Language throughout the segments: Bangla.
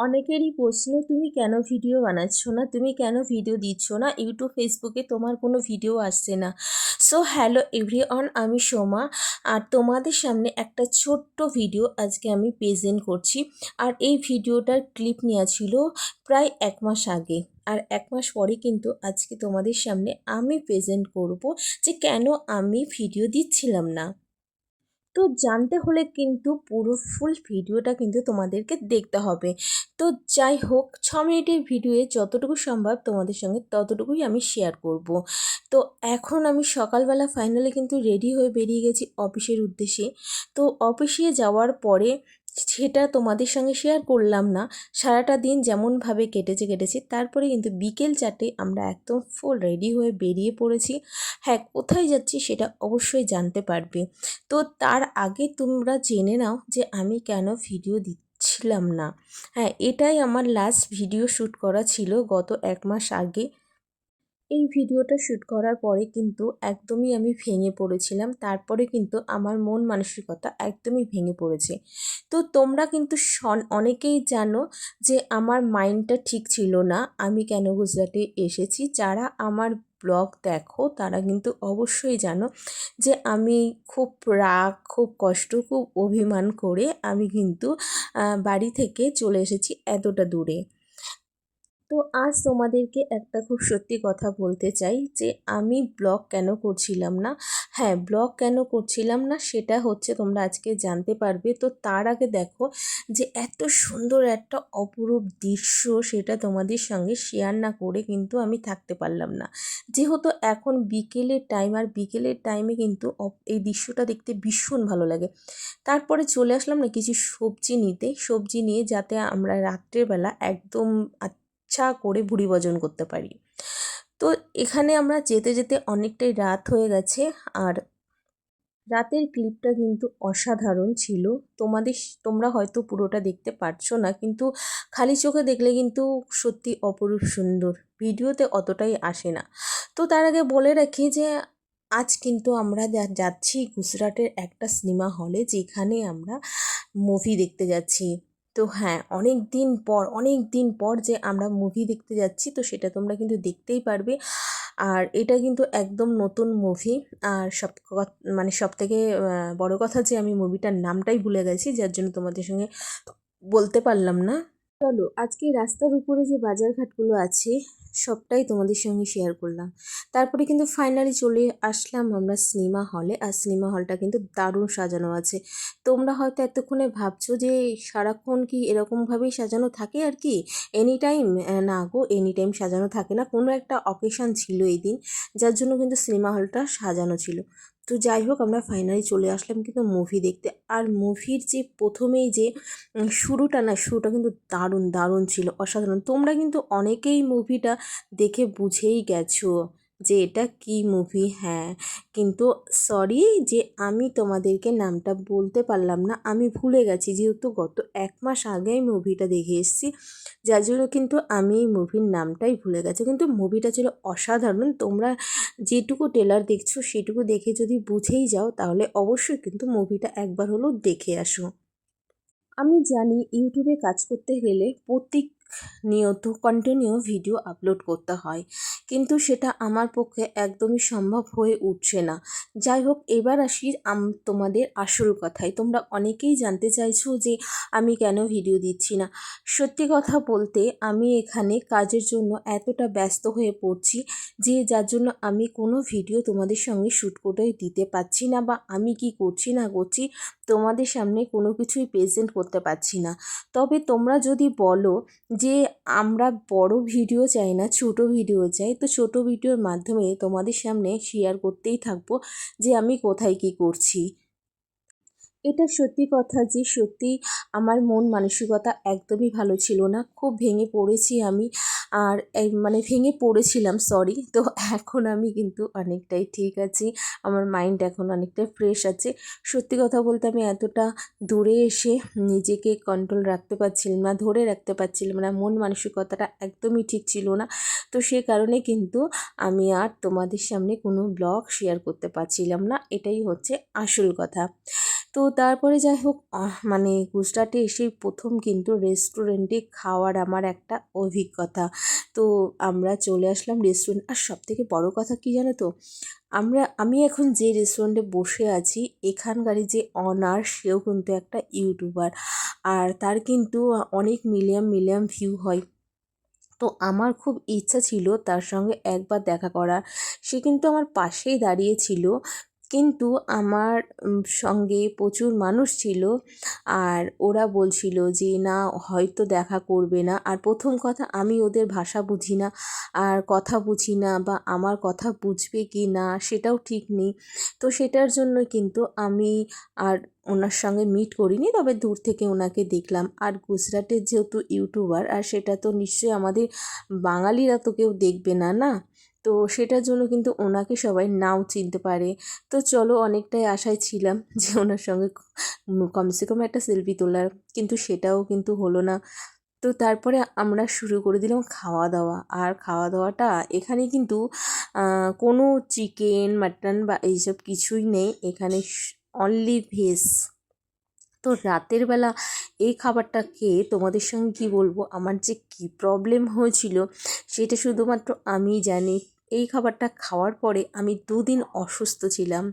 অনেকেরই প্রশ্ন, তুমি কেন ভিডিও বানাচ্ছ না, তুমি কেন ভিডিও দিচ্ছ না, ইউটিউব ফেসবুকে তোমার কোনো ভিডিও আসছে না। সো হ্যালো এভরিওয়ান, আমি সোমা। আর তোমাদের সামনে একটা ছোট্ট ভিডিও আজকে আমি প্রেজেন্ট করছি। আর এই ভিডিওটার ক্লিপ নেওয়া ছিল প্রায় 1 মাস আগে। আর 1 মাস পরে কিন্তু আজকে তোমাদের সামনে আমি প্রেজেন্ট করব যে কেন আমি ভিডিও দিচ্ছিলাম না। তো জানতে হলে কিন্তু পুরো ফুল ভিডিওটা কিন্তু তোমাদেরকে দেখতে হবে। তো যাই হোক, 6 মিনিটের ভিডিওয়ে যতটুকু সম্ভব তোমাদের সঙ্গে ততটুকুই আমি শেয়ার করব। তো এখন আমি সকালবেলা ফাইনালি কিন্তু রেডি হয়ে বেরিয়ে গেছি অফিসের উদ্দেশ্যে। তো অফিসে যাওয়ার পরে সেটা তোমাদের সঙ্গে শেয়ার করলাম না। সারাটা দিন যেমনভাবে কেটেছে তারপরে কিন্তু বিকেল 4টেয় আমরা একদম ফুল রেডি হয়ে বেরিয়ে পড়েছি। হ্যাঁ, কোথায় যাচ্ছি সেটা অবশ্যই জানতে পারবে। তো তার আগে তোমরা জেনে নাও যে আমি কেন ভিডিও দিচ্ছিলাম না। হ্যাঁ, এটাই আমার লাস্ট ভিডিও শ্যুট করা ছিল গত 1 মাস আগে। এই ভিডিওটা শ্যুট করার পরে কিন্তু একদমই আমি ভেঙে পড়েছিলাম। তারপরে কিন্তু আমার মন মানসিকতা একদমই ভেঙে পড়েছে। তো তোমরা কিন্তু অনেকেই জানো যে আমার মাইন্ডটা ঠিক ছিল না, আমি কেন গুজরাটে এসেছি। যারা আমার ব্লগ দেখো তারা কিন্তু অবশ্যই জানো যে আমি খুব রাগ, খুব কষ্ট, খুব অভিমান করে আমি কিন্তু বাড়ি থেকে চলে এসেছি এতটা দূরে। তো আজ তোমাদেরকে একটা খুব সত্যি কথা বলতে চাই যে আমি ব্লগ কেন করছিলাম না। হ্যাঁ, ব্লগ কেন করছিলাম না সেটা হচ্ছে তোমরা আজকে জানতে পারবে। তো তার আগে দেখো যে এত সুন্দর একটা অপরূপ দৃশ্য, সেটা তোমাদের সঙ্গে শেয়ার না করে কিন্তু আমি থাকতে পারলাম না। যেহেতু এখন বিকেলের টাইম, আর বিকেলের টাইমে কিন্তু এই দৃশ্যটা দেখতে ভীষণ ভালো লাগে। তারপরে চলে আসলাম না কিছু সবজি নিতে, সবজি নিয়ে যাতে আমরা রাত্রেবেলা একদম ইচ্ছা করে ভুঁড়ি ভোজন করতে পারি। তো এখানে আমরা যেতে যেতে অনেকটাই রাত হয়ে গেছে। আর রাতের ক্লিপটা কিন্তু অসাধারণ ছিল। তোমরা হয়তো পুরোটা দেখতে পারছো না, কিন্তু খালি চোখে দেখলে কিন্তু সত্যি অপরূপ সুন্দর, ভিডিওতে অতটাই আসে না। তো তার আগে বলে রাখি যে আজ কিন্তু আমরা যাচ্ছি গুজরাটের একটা সিনেমা হলে, যেখানে আমরা মুভি দেখতে যাচ্ছি। তো হ্যাঁ, অনেক দিন পর যে আমরা মুভি দেখতে যাচ্ছি, তো সেটা তোমরা কিন্তু দেখতেই পারবে। আর এটা কিন্তু একদম নতুন মুভি। আর সবথেকে বড় কথা যে আমি মুভিটার নামটাই ভুলে গেছি, যার জন্য তোমাদের সঙ্গে বলতে পারলাম না। চলো আজকে রাস্তার উপরে যে বাজারঘাটগুলো আছে সবটাই তোমাদের সঙ্গে শেয়ার করলাম। তারপরে কিন্তু ফাইনালি চলে আসলাম আমরা সিনেমা হলে। আর সিনেমা হলটা কিন্তু দারুণ সাজানো আছে। তোমরা হয়তো এতক্ষণে ভাবছো যে সারাক্ষণ কি এরকমভাবেই সাজানো থাকে আর কি, এনি টাইম? না গো, এনি টাইম সাজানো থাকে না, কোনো একটা অকেশন ছিল এই দিন, যার জন্য কিন্তু সিনেমা হলটা সাজানো ছিল। তো যাই হোক, আমরা ফাইনালি চলে আসলাম কিন্তু মুভি দেখতে। আর মুভির যে প্রথমেই যে শুরুটা কিন্তু দারুণ দারুণ ছিল, অসাধারণ। তোমরা কিন্তু অনেকেই মুভিটা দেখে বুঝেই গেছো যে এটা কি মুভি। হ্যাঁ, কিন্তু সরি যে আমি তোমাদেরকে নামটা বলতে পারলাম না, আমি ভুলে গেছি, যেহেতু গত 1 মাস আগেই মুভিটা দেখে এসেছি, যার জন্য কিন্তু আমি এই মুভির নামটাই ভুলে গেছি। কিন্তু মুভিটা ছিল অসাধারণ। তোমরা যেটুকু ট্রেলার দেখছো সেটুকু দেখে যদি বুঝেই যাও, তাহলে অবশ্যই কিন্তু মুভিটা একবার হলেও দেখে আসো। আমি জানি ইউটিউবে কাজ করতে গেলে নিয়ত কন্টিনিউ ভিডিও আপলোড করতে হয়, কিন্তু সেটা আমার পক্ষে একদমই সম্ভব হয়ে উঠছে না। যাই হোক, এবার আসি তোমাদের আসল কথায়। তোমরা অনেকেই জানতে চাইছো যে আমি কেন ভিডিও দিচ্ছি না। সত্যি কথা বলতে আমি এখানে কাজের জন্য এতটা ব্যস্ত হয়ে পড়ছি যে যার জন্য আমি কোনো ভিডিও তোমাদের সঙ্গে শ্যুট করে দিতে পারছি না, বা আমি কি করছি না করছি তোমাদের সামনে কোনো কিছুই প্রেজেন্ট করতে পারছি না। তবে তোমরা যদি বলো যে আমরা বড় ভিডিও চাই না, ছোট ভিডিও চাই, তো ছোট ভিডিওর মাধ্যমে তোমাদের সামনে শেয়ার করতেই থাকবো যে আমি কোথায় কি করছি। এটা সত্যি কথা যে সত্যি আমার মন মানসিকতা একদমই ভালো ছিল না, খুব ভেঙে পড়েছি আমি। আর এই মানে ভেঙে পড়েছিলাম, সরি। তো এখন আমি কিন্তু অনেকটাই ঠিক আছি, আমার মাইন্ড এখন অনেকটাই ফ্রেশ আছে। সত্যি কথা বলতে আমি এতটা দূরে এসে নিজেকে কন্ট্রোল রাখতে পারছিলাম না, ধরে রাখতে পারছিলাম না, মন মানসিকতাটা একদমই ঠিক ছিল না। তো সে কারণে কিন্তু আমি আর তোমাদের সামনে কোনো ব্লগ শেয়ার করতে পারছিলাম না, এটাই হচ্ছে আসল কথা। তো তারপরে যাই হোক, মানে গুজরাটে এসেই প্রথম কিন্তু রেস্টুরেন্টে খাওয়ার আমার একটা অভিজ্ঞতা। তো আমরা চলে আসলাম রেস্টুরেন্ট, আর সবথেকে বড় কথা কী জানো তো, আমি এখন যে রেস্টুরেন্টে বসে আছি, এখানকারই যে অনার সেও কিন্তু একটা ইউটিউবার, আর তার কিন্তু অনেক মিলিয়ন মিলিয়ন ভিউ হয়। তো আমার খুব ইচ্ছা ছিল তার সঙ্গে একবার দেখা করার। সে কিন্তু আমার পাশেই দাঁড়িয়েছিল, কিন্তু আমার সঙ্গে প্রচুর মানুষ ছিল, আর ওরা বলছিল যে না, হয়তো দেখা করবে না। আর প্রথম কথা, আমি ওদের ভাষা বুঝি না, আর কথা বুঝি না, বা আমার কথা বুঝবে কি না সেটাও ঠিক নেই। তো সেটার জন্য কিন্তু আমি আর ওনার সঙ্গে মিট করিনি, তবে দূর থেকে ওনাকে দেখলাম। আর গুজরাটের যেহেতু ইউটিউবার, আর সেটা তো নিশ্চয়ই আমাদের বাঙালিরা তো কেউ দেখবে না, না? তো সেটার জন্য কিন্তু ওনাকে সবাই নাও চিনতে পারে। তো চলো, অনেকটাই আশায় ছিলাম যে ওনার সঙ্গে কমসে কম একটা সেলফি তোলার, কিন্তু সেটাও কিন্তু হলো না। তো তারপরে আমরা শুরু করে দিলাম খাওয়া দাওয়া। আর খাওয়া দাওয়াটা এখানে কিন্তু কোনো চিকেন মাটন বা এইসব কিছুই নেই, এখানে অনলি ভেজ। তো রাতের বেলা এই খাবারটা খেয়ে তোমাদের সঙ্গে কী বলবো, আমার যে কী প্রবলেম হয়েছিল সেটা শুধুমাত্র আমিই জানি। এই খাবারটা খাওয়ার পরে আমি 2 দিন অসুস্থ ছিলাম,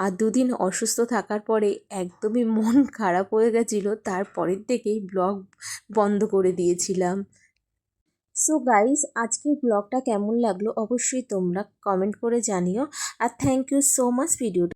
আর 2 দিন অসুস্থ থাকার পরে একদমই মন খারাপ হয়ে গেছিলো, তারপরের থেকেই ব্লগ বন্ধ করে দিয়েছিলাম। সো গাইস, আজকের ব্লগটা কেমন লাগলো অবশ্যই তোমরা কমেন্ট করে জানিও। আর থ্যাংক ইউ সো মাচ ভিডিওটা